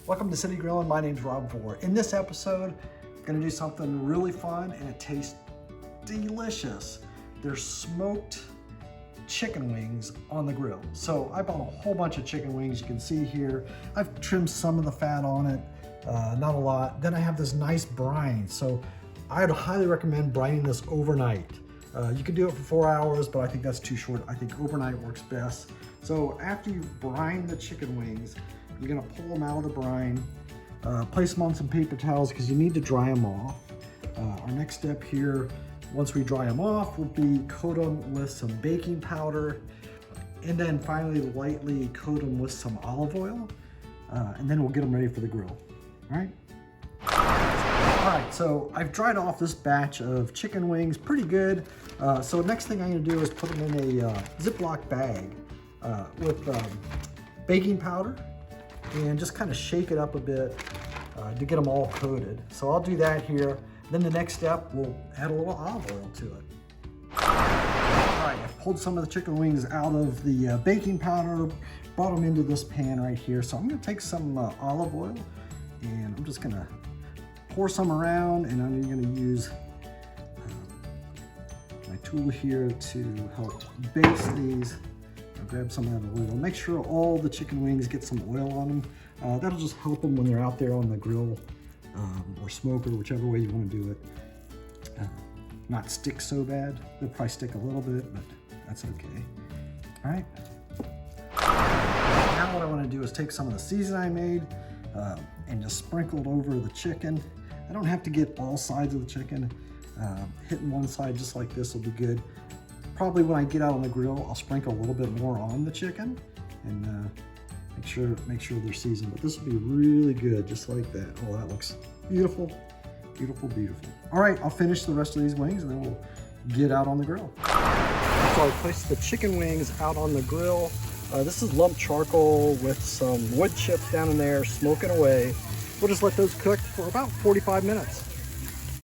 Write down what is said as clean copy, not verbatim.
Welcome to City Grillin'. My name's Rob Vore. In this episode, I'm gonna do something really fun and it tastes delicious. There's smoked chicken wings on the grill. So I bought a whole bunch of chicken wings. You can see here, I've trimmed some of the fat on it, not a lot. Then I have this nice brine. So I'd highly recommend brining this overnight. You can do it for 4 hours, but I think that's too short. I think overnight works best. So after you've brined the chicken wings, you're gonna pull them out of the brine, place them on some paper towels because you need to dry them off. Our next step here, once we dry them off, will be coat them with some baking powder, and then finally lightly coat them with some olive oil, and then we'll get them ready for the grill. All right? All right, so I've dried off this batch of chicken wings pretty good. So next thing I'm gonna do is put them in a Ziploc bag with baking powder and just kind of shake it up a bit to get them all coated. So I'll do that here. Then the next step, we'll add a little olive oil to it. All right, I've pulled some of the chicken wings out of the baking powder, brought them into this pan right here. So I'm gonna take some olive oil and I'm just gonna pour some around, and I'm gonna use my tool here to help baste these. I'll grab some of that oil. Make sure all the chicken wings get some oil on them. That'll just help them when they're out there on the grill or smoker, whichever way you want to do it. Not stick so bad. They'll probably stick a little bit, but that's okay. All right. Now what I want to do is take some of the seasoning I made and just sprinkle it over the chicken. I don't have to get all sides of the chicken. Hitting one side just like this will be good. Probably when I get out on the grill, I'll sprinkle a little bit more on the chicken and make sure they're seasoned. But this will be really good, just like that. Oh, that looks beautiful, beautiful, beautiful. All right, I'll finish the rest of these wings and then we'll get out on the grill. So I placed the chicken wings out on the grill. This is lump charcoal with some wood chips down in there, smoking away. We'll just let those cook for about 45 minutes.